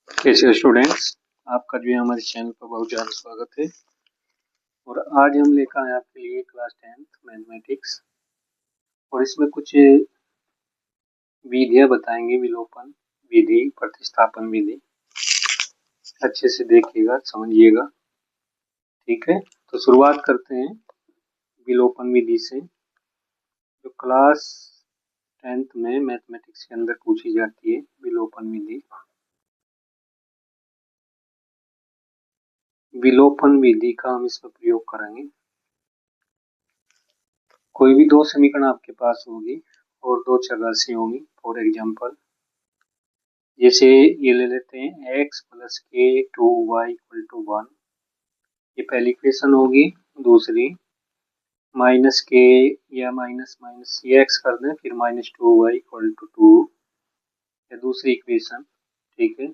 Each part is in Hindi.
कैसे हो स्टूडेंट्स। आपका जो है हमारे चैनल पर बहुत ज़्यादा स्वागत है। और आज हम लेकर आए आपके लिए क्लास 10th मैथमेटिक्स, और इसमें कुछ विधियाँ बताएंगे। विलोपन विधि, प्रतिस्थापन विधि, अच्छे से देखिएगा, समझिएगा। ठीक है, तो शुरुआत करते हैं विलोपन विधि से, जो क्लास 10th में मैथमेटिक्स के अंदर पूछी जाती है। विलोपन विधि, विलोपन विधि का हम इसमें प्रयोग करेंगे। कोई भी दो समीकरण आपके पास होगी और दो चरराशि होंगी। फॉर एग्जाम्पल, जैसे ये ले लेते हैं x प्लस के 2y इक्वल टू 1, ये पहली इक्वेशन होगी। दूसरी माइनस के या माइनस माइनस ये x कर दें, फिर माइनस 2y इक्वल टू 2, ये दूसरी इक्वेशन। ठीक है,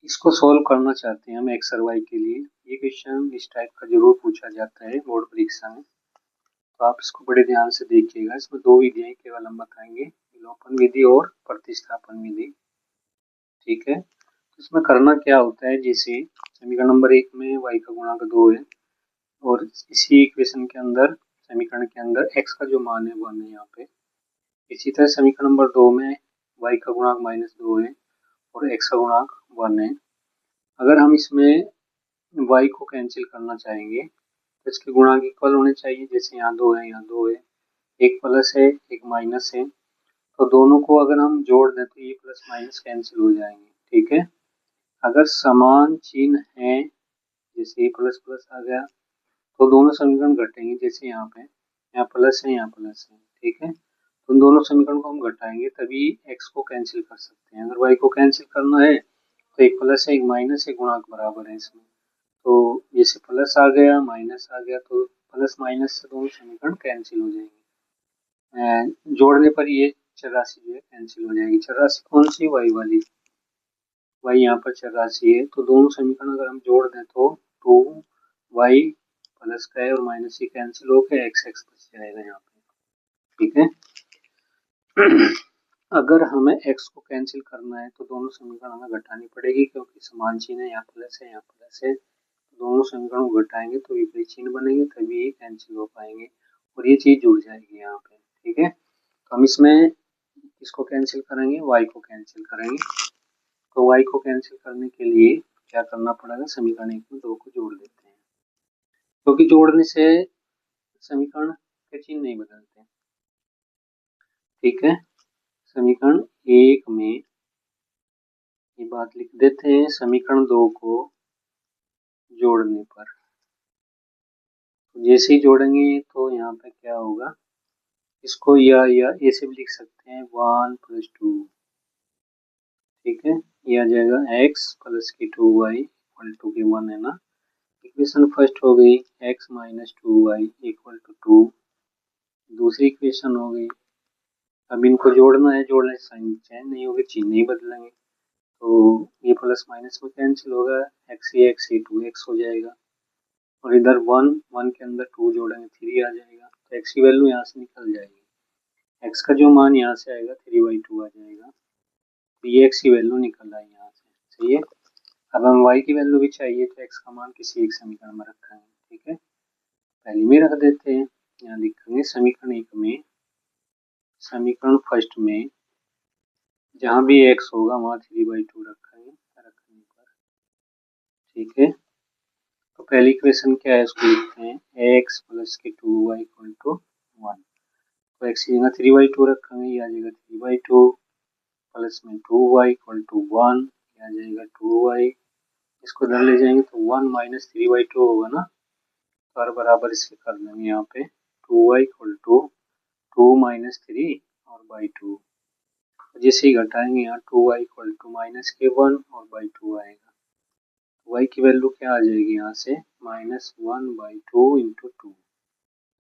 इसको सॉल्व करना चाहते हैं हम x और y के लिए। ये क्वेश्चन इस टाइप का जरूर पूछा जाता है बोर्ड परीक्षा में, तो आप इसको बड़े ध्यान से देखिएगा। इसमें दो विधियां केवल हम बताएंगे, विलोपन विधि और प्रतिस्थापन विधि। ठीक है, तो इसमें करना क्या होता है, जैसे समीकरण नंबर 1 में y का गुणांक 2 है, और इसी इक्वेशन के अंदर, समीकरण के अंदर x का जो मान है 1 है यहाँ पे। इसी तरह समीकरण नंबर 2 में y का गुणांक -2 है और x का गुणांक 1 है। अगर हम इसमें y को कैंसिल करना चाहेंगे तो इसके गुणांक इक्वल होने चाहिए। जैसे यहाँ 2 है, यहाँ 2 है, एक प्लस है एक माइनस है, तो दोनों को अगर हम जोड़ दें तो ये प्लस माइनस कैंसिल हो जाएंगे। ठीक है, अगर समान चिन्ह है, जैसे ये प्लस प्लस आ गया, तो दोनों समीकरण घटेंगे। जैसे यहाँ पे, यहाँ प्लस है यहाँ प्लस है। ठीक है, तो उन दोनों समीकरण को हम घटाएंगे, तभी x को कैंसिल कर सकते हैं। अगर y को कैंसिल करना है तो एक प्लस है एक माइनस है, गुणांक बराबर है इसमें। तो जैसे प्लस आ गया माइनस आ गया, तो प्लस माइनस से दोनों समीकरण कैंसिल हो जाएंगे। जोड़ने पर ये चरराशि जो है कैंसिल हो जाएगी। चरराशि कौन सी? y वाली। y यहाँ पर चरराशि है, तो दोनों समीकरण अगर हम जोड़ दें तो 2y प्लस का है और माइनस ही कैंसिल होकर x x बच जाएगा यहाँ पे। ठीक है, अगर हमें x को कैंसिल करना है तो दोनों समीकरण हमें घटानी पड़ेगी, क्योंकि समान चिन्ह है, यहाँ प्लस है यहाँ प्लस है। दोनों समीकरण को घटाएंगे तो विपरीत चिन्ह बनेंगे, तभी ये कैंसिल हो पाएंगे और ये चीज जुड़ जाएगी यहाँ पे। ठीक है, तो हम इसमें इसको कैंसिल करेंगे, y को कैंसिल करेंगे। तो y को कैंसिल करने के लिए क्या करना पड़ेगा, समीकरण 1 में 2 को जोड़ देते हैं, क्योंकि जोड़ने से समीकरण के चिन्ह नहीं बदलते। ठीक है, समीकरण 1 में ये बात लिख देते हैं, समीकरण 2 को जोड़ने पर, जैसे ही जोड़ेंगे तो यहाँ पे क्या होगा, इसको या ऐसे भी लिख सकते हैं 1 + 2। ठीक है, ये आ जाएगा x प्लस की 2y इक्वल टू के 1 है ना। इक्वेशन फर्स्ट हो गई x minus 2y equal to 2, दूसरी इक्वेशन हो गई। अब इनको जोड़ना है, जोड़ने से साइन चेंज नहीं होगी, चिन्ह नहीं बदलेंगे, तो ये प्लस माइनस में कैंसिल होगा, x ये 2x हो जाएगा। और इधर 1 के अंदर 2 जोड़ेंगे 3 आ जाएगा, तो x की वैल्यू यहाँ से निकल जाएगी। x का जो मान यहाँ से आएगा 3/2 आ जाएगा, तो ये x की वैल्यू निकल आई यहाँ से। सही है, अब हम y की वैल्यू भी चाहिए, तो x का मान किसी एक समीकरण में रखेंगे। ठीक है, पहले में रख देते हैं, यहाँ लिखेंगे समीकरण 1 में, समीकरण फर्स्ट में जहाँ भी x होगा वहाँ 3/2 रखेंगे रखने पर। ठीक है, तो पहली इक्वेशन क्या है, इसको लिखते हैं x प्लस के 2y इक्वल टू 1। तो x की जगह 3/2 रखेंगे, ये आ जाएगा 3/2 प्लस में 2y इक्वल टू 1, ये आ जाएगा 2y। इसको इधर ले जाएंगे तो 1 माइनस 3/2 होगा ना, तो हर बराबर इसके कर देंगे यहाँ पे 2y इक्वल टू 2 माइनस 3 और बाई 2। जैसे ही घटाएंगे यहाँ 2y इक्वल टू माइनस के 1 और बाई 2 आएगा, y की वैल्यू क्या आ जाएगी यहाँ से, -1/2 इंटू 2,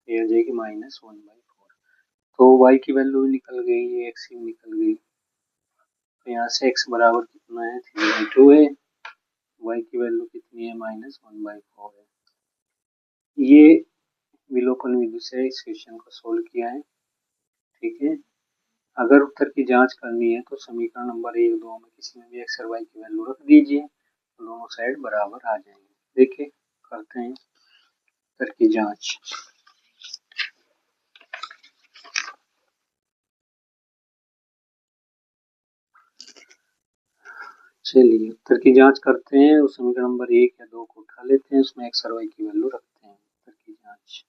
ये आ जाएगी -1/4। तो y की वैल्यू भी निकल गई, ये x भी निकल गई, तो यहाँ से x बराबर कितना है, 3/2 है, y की वैल्यू कितनी है, -1/4 है। ये विलोपन विधि से इस क्वेश्चन को सोल्व किया है। ठीक है, अगर उत्तर की जांच करनी है तो समीकरण नंबर 1, 2 में किसी में भी x और y की वैल्यू रख दीजिए, तो दोनों साइड बराबर आ जाएंगे। देखिए करते हैं उत्तर की जांच। चलिए उत्तर की जांच करते हैं और समीकरण नंबर 1 या 2 को उठा लेते हैं, उसमें x और y की वैल्यू रखते हैं। उत्तर की जांच।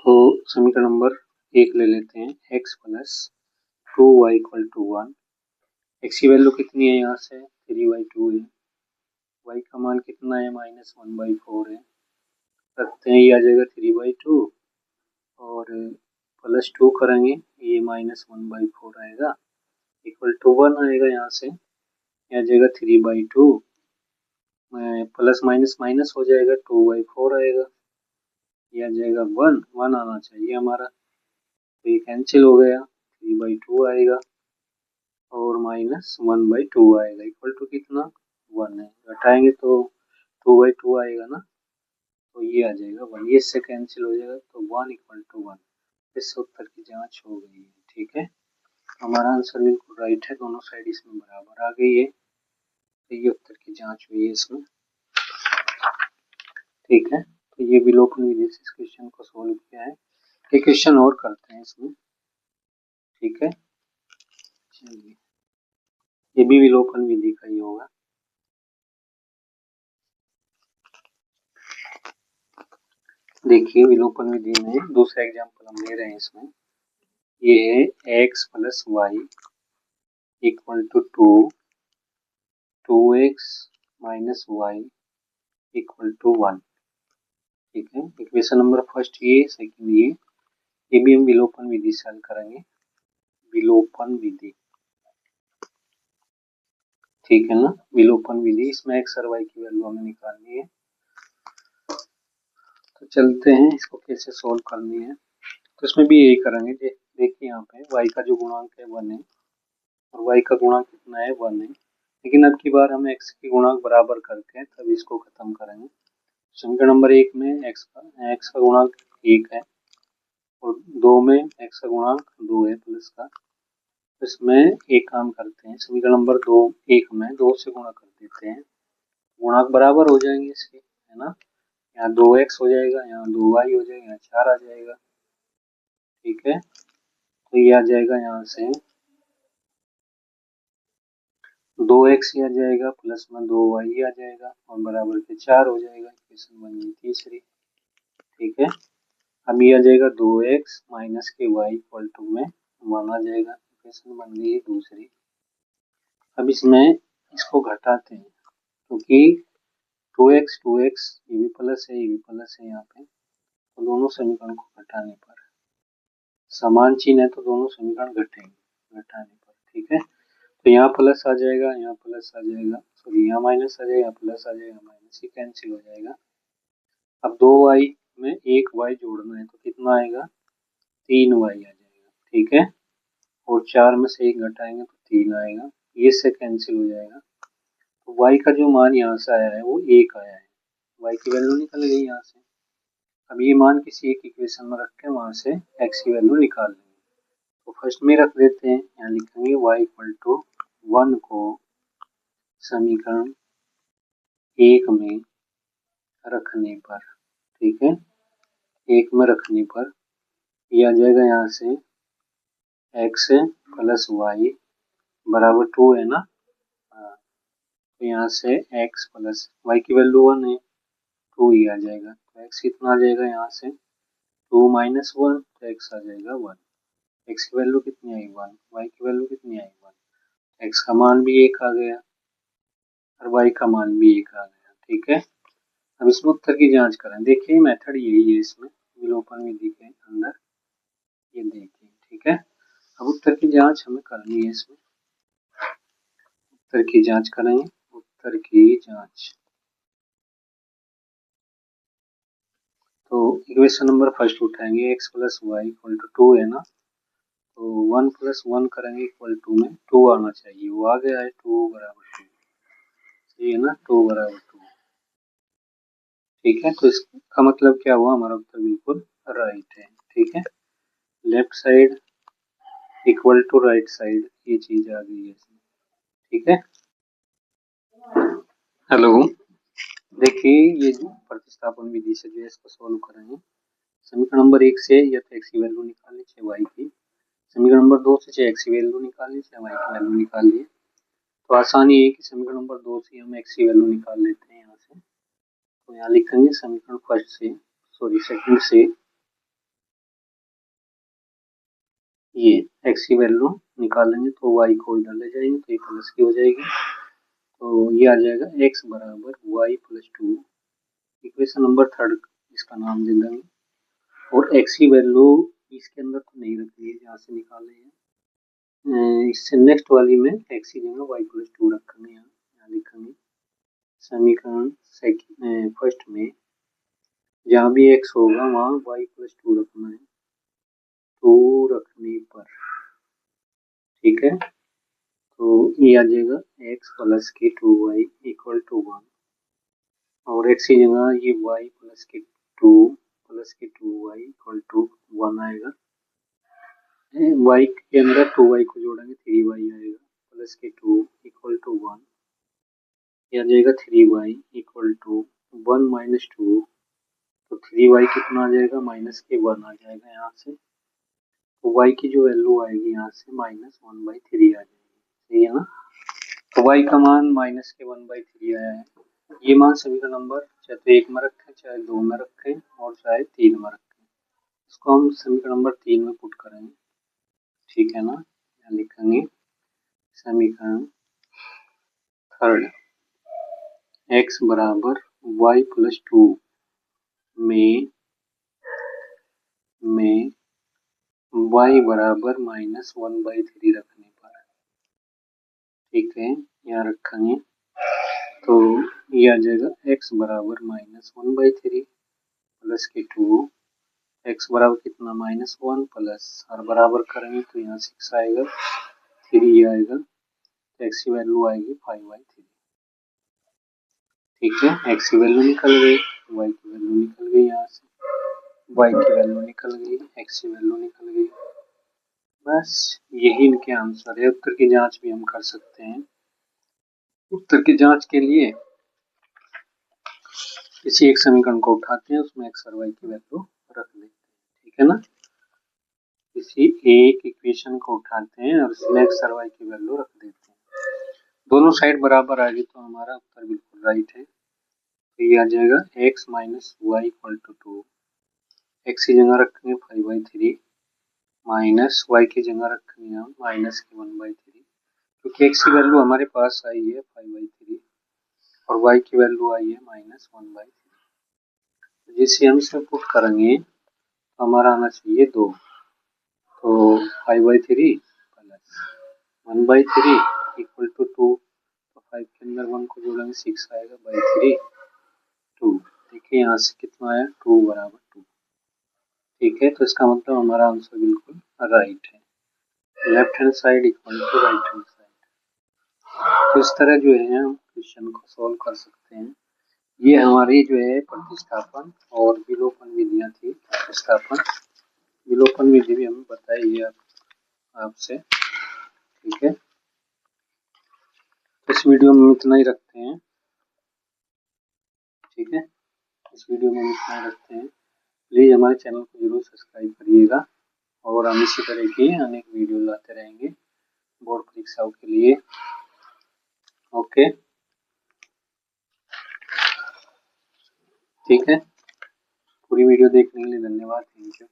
तो समीकरण नंबर 1 ले लेते हैं, x plus 2y equal to 1। x की वैल्यू कितनी है यहाँ से 3/2 है, y का मान कितना है -1/4 है, रखते हैं ये आ जाएगा 3/2 और प्लस 2 करेंगे ये -1/4 आएगा इक्वल टू 1 आएगा। यहाँ से आ जाएगा 3/2 प्लस माइनस माइनस हो जाएगा 2/4 आएगा, ये आ जाएगा 1 1 आना चाहिए हमारा, तो ये कैंसिल हो गया, 3/2 आएगा और -1/2 आएगा इक्वल टू कितना 1 है, घटाएंगे तो 2/2 आएगा ना, तो ये आ जाएगा 1, ये इससे कैंसिल हो जाएगा तो 1 इक्वल टू 1। इससे उत्तर की जांच हो गई है। ठीक है, हमारा आंसर बिल्कुल राइट है, दोनों साइड इसमें बराबर आ गई है, तो ये उत्तर की जांच हुई है इसमें। ठीक है, तो ये विलोपन विधि से इस क्वेश्चन को सोल्व किया है। एक क्वेश्चन और करते हैं इसमें। ठीक है, चलिए ये भी विलोपन विधि का ही होगा। देखिए विलोपन विधि में दूसरा एग्जांपल हम ले रहे हैं इसमें, ये है x plus y equal to 2x minus y equal to 1। ठीक है, इक्वेशन नंबर फर्स्ट ये, सेकंड ये भी हम विलोपन विधि से हल करेंगे, विलोपन विधि। ठीक है ना, विलोपन विधि, इसमें x और y की वैल्यू हमें निकालनी है। तो चलते हैं इसको कैसे सोल्व करनी है, तो इसमें भी यही करेंगे। देखिए यहाँ पे y का जो गुणांक है 1 है और y का गुणांक कितना है 1 है, लेकिन अब की बार हम x के गुणांक बराबर करके तब इसको खत्म करेंगे। समीकरण नंबर 1 में x का गुणांक 1 है और 2 में x का गुणांक 2 है प्लस का, इसमें एक काम करते हैं, समीकरण नंबर 1 में 2 से गुणा कर देते हैं, गुणांक बराबर हो जाएंगे इसके, है ना। यहाँ 2x हो जाएगा, यहाँ 2y हो जाएगा, यहाँ 4 आ जाएगा। ठीक है, तो ये आ जाएगा यहाँ से 2x ही आ जाएगा प्लस में 2y आ जाएगा और बराबर के 4 हो जाएगा, इक्वेशन बन गई तीसरी। ठीक है, अब ये आ जाएगा 2x माइनस के y इक्वल टू में 1 आ जाएगा, इक्वेशन बन गई है दूसरी। अब इसमें इसको घटाते हैं क्योंकि 2x ये भी प्लस है, ये भी प्लस है यहाँ पे, तो दोनों समीकरण को घटाने पर समान चिन्ह है तो दोनों समीकरण घटेंगे घटाने पर। ठीक है, तो यहाँ प्लस आ जाएगा, यहाँ प्लस आ जाएगा, सॉरी यहाँ माइनस आ जाएगा, प्लस आ जाएगा, माइनस ही कैंसिल हो जाएगा। अब 2y में एक y जोड़ना है तो कितना आएगा 3y आ जाएगा। ठीक है, और 4 में से 1 घटाएंगे तो 3 आएगा, ये से कैंसिल हो जाएगा। तो y का जो मान यहाँ से आया है वो 1 आया है, y की वैल्यू निकल गई यहाँ से। अब ये मान किसी एक इक्वेशन में रख के वहां से x की वैल्यू निकाल लेंगे। तो फर्स्ट में रख देते हैं, यहाँ लिखेंगे y इक्वल टू 1 को समीकरण 1 में रखने पर, ठीक है, 1 में रखने पर ये आ जाएगा यहाँ से x प्लस वाई बराबर 2 है ना, हाँ, तो यहाँ से x प्लस वाई की वैल्यू 1 है, 2 ही आ जाएगा, तो x कितना आ जाएगा यहाँ से 2 माइनस 1, तो x आ जाएगा 1। x की वैल्यू कितनी आई 1, y की वैल्यू कितनी आई 1, x का मान भी 1 आ गया और y का मान भी 1 आ गया। ठीक है, अब इसमें उत्तर की जांच करें। देखिए मेथड यही है इसमें विलोपन विधि के अंदर, ये देखिए। ठीक है, अब उत्तर की जांच हमें करनी है, इसमें उत्तर की जांच करेंगे, उत्तर की जांच। तो इक्वेशन नंबर फर्स्ट उठाएंगे, x plus y equal to 2 है ना, तो 1 प्लस 1 करेंगे इक्वल टू में 2 आना चाहिए, वो आ गया है 2 बराबर 2, ये है ना 2 बराबर 2। ठीक है, तो इसका मतलब क्या हुआ, हमारा उत्तर बिल्कुल राइट है। ठीक है, left side equal to right side, ये चीज आ गई है इसमें। ठीक है, हेलो, देखिए ये प्रतिस्थापन विधि से जो है इसको सोल्व करेंगे। समीकरण नंबर 1 से या तो एक्स की वैल्यू निकालनी चाहिए वाई की, समीकरण नंबर 2 से चाहे एक्स की वैल्यू निकालनी चाहिए वाई की वैल्यू निकालिए। तो आसानी है कि समीकरण नंबर 2 से हम एक्स की वैल्यू निकाल लेते हैं यहाँ से। तो यहाँ लिखेंगे समीकरण फर्स्ट से, सॉरी सेकंड से, ये एक्स की वैल्यू निकालेंगे तो वाई को इधर ले जाएंगे तो ये प्लस की हो जाएगी। तो ये आ जाएगा एक्स बराबर y plus 2, equation number third इसका नाम दे देंगे। और एक्स की वैल्यू इसके अंदर तो नहीं रखनी है जहाँ से निकाले हैं, इससे नेक्स्ट वाली में एक्स की जगह वाई प्लस 2 रखेंगे। यहाँ लिखेंगे समीकरण फर्स्ट में जहाँ भी एक्स होगा वहाँ वाई प्लस 2 रखना है, 2 रखने पर। ठीक है, तो ये आ जाएगा एक्स प्लस के 2y इक्वल टू 1, और एक्स की जगह ये y प्लस के 2y इक्वल टू 1 आएगा। y के अंदर 2y को जोड़ेंगे 3y आएगा, प्लस के 2 इक्वल टू 1, ये आ जाएगा 3y इक्वल टू 1 माइनस 2, तो 3y कितना आ जाएगा, माइनस के 1 आ जाएगा यहाँ से। तो y की जो वैल्यू आएगी यहाँ से -1/3 आ जाएगी, सही है ना। तो y का मान -1/3 आया है। ये मान समीकरण नंबर चाहे तो 1 में रखें, चाहे 2 में रखें, और चाहे 3 में रखें। इसको हम समीकरण नंबर 3 में पुट करेंगे। ठीक है ना, यहाँ लिखेंगे समीकरण थर्ड, x बराबर y प्लस 2 में y बराबर -1/3 रखने पर। ठीक है, यहाँ रखेंगे तो ये आ जाएगा x बराबर -1/3 प्लस के 2, x बराबर कितना -1 प्लस, और बराबर करेंगे तो यहाँ 6 आएगा, 3 आएगा, तो x की वैल्यू आएगी 5/3। ठीक है, x की वैल्यू निकल गई, y की वैल्यू निकल गई, यहाँ से y की वैल्यू निकल गई, x की वैल्यू निकल गई। बस यही इनके आंसर है। उत्तर की जांच भी हम कर सकते हैं। उत्तर की जांच के लिए किसी एक समीकरण को उठाते हैं, उसमें x और y की वैल्यू रख देते हैं। ठीक है ना, किसी एक इक्वेशन को उठाते हैं और उसमें x और y की वैल्यू रख देते हैं। दोनों साइड बराबर आ गई तो हमारा उत्तर बिल्कुल राइट है। तो ये आ जाएगा x minus y equal to 2, x की जगह रखेंगे 5/3 माइनस वाई की जगह रखेंगे हम माइनस के 1/3, क्योंकि एक्स की वैल्यू हमारे पास आई है 5/3 और वाई की वैल्यू आई है -1/3। जिसे हम इसमें पुट करेंगे तो हमारा आना चाहिए 2, तो 5/3 प्लस 1/3 इक्वल टू 2, तो 5 के अंदर 1 को जोड़ेंगे 6 आएगा, बाई 3 2। देखिए यहाँ से कितना आया, 2 बराबर 2। ठीक है, तो इसका मतलब हमारा आंसर बिल्कुल राइट है, left hand side equal to right hand side. तो इस तरह जो है हम क्वेश्चन को सॉल्व कर सकते हैं। ये हमारी जो है प्रतिस्थापन और विलोपन विधियां थी। प्रतिस्थापन विलोपन विधि भी हमें बताई है आपसे। ठीक है, इस वीडियो में इतना ही रखते हैं। ठीक है, इस वीडियो में इतना ही रखते हैं। प्लीज़ हमारे चैनल को जरूर सब्सक्राइब करिएगा, और हम इसी तरह की अनेक वीडियो लाते रहेंगे बोर्ड परीक्षाओं के लिए। ओके, ठीक है, पूरी वीडियो देखने के लिए धन्यवाद। Thank you.